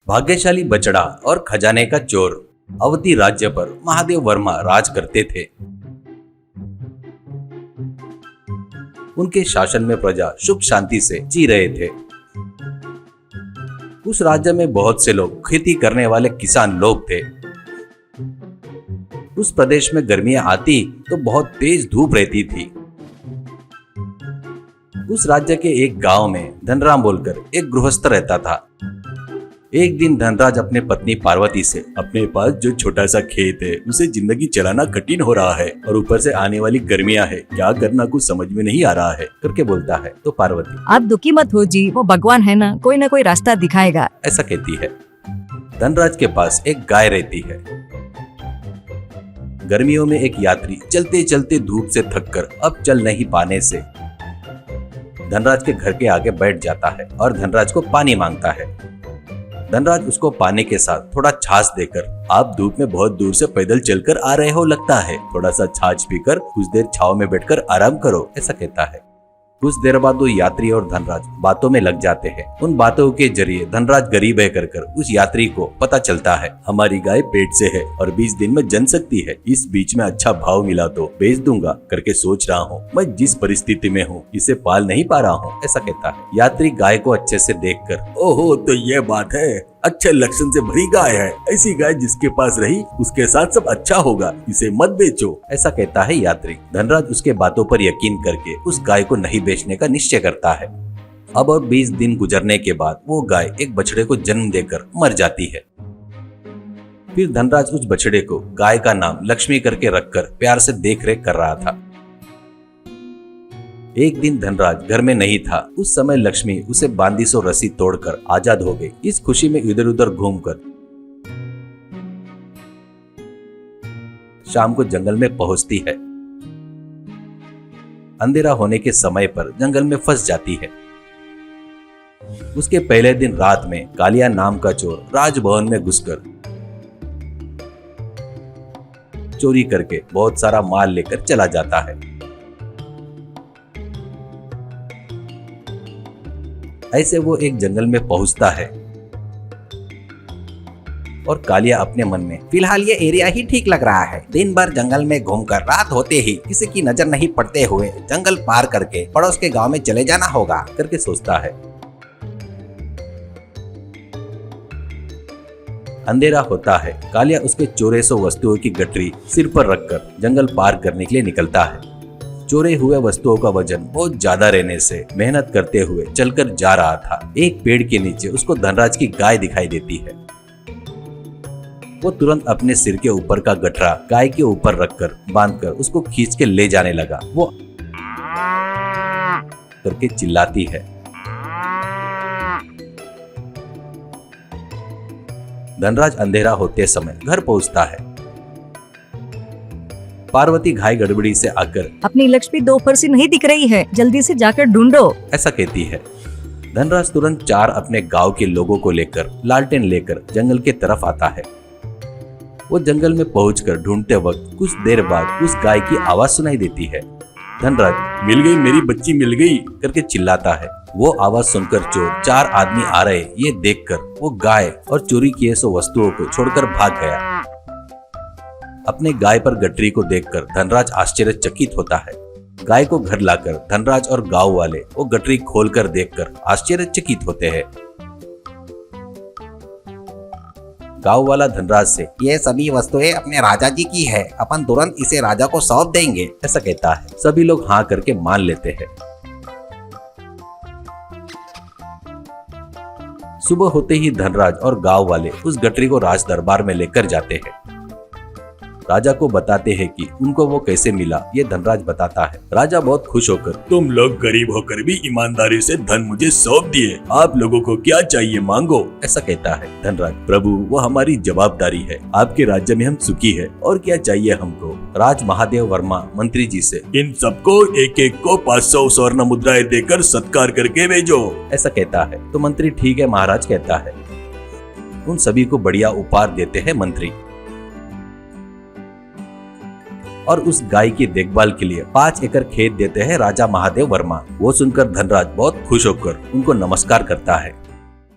भाग्यशाली बछड़ा और खजाने का चोर। अवधी राज्य पर महादेव वर्मा राज करते थे। उनके शासन में प्रजा सुख शांति से जी रहे थे। उस राज्य में बहुत से लोग खेती करने वाले किसान लोग थे। उस प्रदेश में गर्मियां आती तो बहुत तेज धूप रहती थी। उस राज्य के एक गांव में धनराम बोलकर एक गृहस्थ रहता था। एक दिन धनराज अपने पत्नी पार्वती से अपने पास जो छोटा सा खेत है उसे जिंदगी चलाना कठिन हो रहा है और ऊपर से आने वाली गर्मियां है, क्या करना कुछ समझ में नहीं आ रहा है करके बोलता है। तो पार्वती, आप दुखी मत हो जी, वो भगवान है ना, कोई ना कोई रास्ता दिखाएगा, ऐसा कहती है। धनराज के पास एक गाय रहती है। गर्मियों में एक यात्री चलते चलते धूप से थककर अब चल नहीं पाने से धनराज के घर के आगे बैठ जाता है और धनराज को पानी मांगता है। धनराज उसको पानी के साथ थोड़ा छाछ देकर, आप धूप में बहुत दूर से पैदल चलकर आ रहे हो लगता है, थोड़ा सा छाछ पीकर कुछ देर छाव में बैठकर आराम करो, ऐसा कहता है। कुछ देर बाद वो यात्री और धनराज बातों में लग जाते हैं। उन बातों के जरिए धनराज गरीब है कर उस यात्री को पता चलता है हमारी गाय पेट से है और 20 दिन में जन सकती है। इस बीच में अच्छा भाव मिला तो बेच दूंगा करके सोच रहा हूँ। मैं जिस परिस्थिति में हूँ इसे पाल नहीं पा रहा हूँ, ऐसा कहता है। यात्री गाय को अच्छे से देखकर, ओहो तो ये बात है, अच्छे लक्षण से भरी गाय है, ऐसी गाय जिसके पास रही उसके साथ सब अच्छा होगा, इसे मत बेचो, ऐसा कहता है यात्री। धनराज उसके बातों पर यकीन करके उस गाय को नहीं बेचने का निश्चय करता है। अब और 20 दिन गुजरने के बाद वो गाय एक बछड़े को जन्म देकर मर जाती है। फिर धनराज उस बछड़े को गाय का नाम लक्ष्मी करके रखकर प्यार से देख रेख कर रहा था। एक दिन धनराज घर में नहीं था। उस समय लक्ष्मी उसे बांधी सो रस्सी तोड़कर आजाद हो गई। इस खुशी में इधर उधर घूमकर शाम को जंगल में पहुंचती है। अंधेरा होने के समय पर जंगल में फंस जाती है। उसके पहले दिन रात में कालिया नाम का चोर राजभवन में घुसकर चोरी करके बहुत सारा माल लेकर चला जाता है। ऐसे वो एक जंगल में पहुंचता है और कालिया अपने मन में, फिलहाल ये एरिया ही ठीक लग रहा है। दिन भर जंगल में घूमकर रात होते ही किसी की नजर नहीं पड़ते हुए जंगल पार करके पड़ोस के गांव में चले जाना होगा करके सोचता है। अंधेरा होता है। कालिया उसके चोरे सो वस्तुओं की गठरी सिर पर रखकर जंगल पार करने के लिए निकलता है। चोरे हुए वस्तुओं का वजन बहुत ज्यादा रहने से मेहनत करते हुए चलकर जा रहा था। एक पेड़ के नीचे उसको धनराज की गाय दिखाई देती है। वो तुरंत अपने सिर के ऊपर का गठरा गाय के ऊपर रखकर बांधकर उसको खींच के ले जाने लगा। वो करके चिल्लाती है। धनराज अंधेरा होते समय घर पहुंचता है। पार्वती घाय गड़बड़ी से आकर, अपनी लक्ष्मी दोपहर से नहीं दिख रही है, जल्दी से जाकर ढूंढो, ऐसा कहती है। धनराज तुरंत 4 अपने गांव के लोगों को लेकर लालटेन लेकर जंगल के तरफ आता है। वो जंगल में पहुंचकर ढूंढते वक्त कुछ देर बाद उस गाय की आवाज सुनाई देती है। धनराज, मिल गई, मेरी बच्ची मिल गई करके चिल्लाता है। वो आवाज सुनकर चोर 4 आदमी आ रहे ये देखकर वो गाय और चोरी किए सो वस्तुओं को छोड़कर भाग गया। अपने गाय पर गठरी को देखकर धनराज आश्चर्यचकित होता है। गाय को घर लाकर धनराज और गांव वाले वो गठरी खोलकर देखकर आश्चर्यचकित होते हैं। गांव वाला धनराज से, ये सभी वस्तुएं अपने राजा जी की है, अपन तुरंत इसे राजा को सौंप देंगे, ऐसा कहता है। सभी लोग हाँ करके मान लेते हैं। सुबह होते ही धनराज और गांव वाले उस गठरी को राज दरबार में लेकर जाते हैं। राजा को बताते हैं कि उनको वो कैसे मिला। ये धनराज बताता है। राजा बहुत खुश होकर, तुम लोग गरीब होकर भी ईमानदारी से धन मुझे सौंप दिए, आप लोगों को क्या चाहिए मांगो, ऐसा कहता है। धनराज, प्रभु वो हमारी जवाबदारी है, आपके राज्य में हम सुखी है, और क्या चाहिए हमको। राज महादेव वर्मा मंत्री जी से, इन सबको एक एक को 500 स्वर्ण मुद्राएं देकर सत्कार करके भेजो, ऐसा कहता है। तो मंत्री ठीक है महाराज कहता है। उन सभी को बढ़िया उपहार देते हैं मंत्री और उस गाय की देखभाल के लिए 5 एकड़ खेत देते हैं राजा महादेव वर्मा। वो सुनकर धनराज बहुत खुश होकर उनको नमस्कार करता है।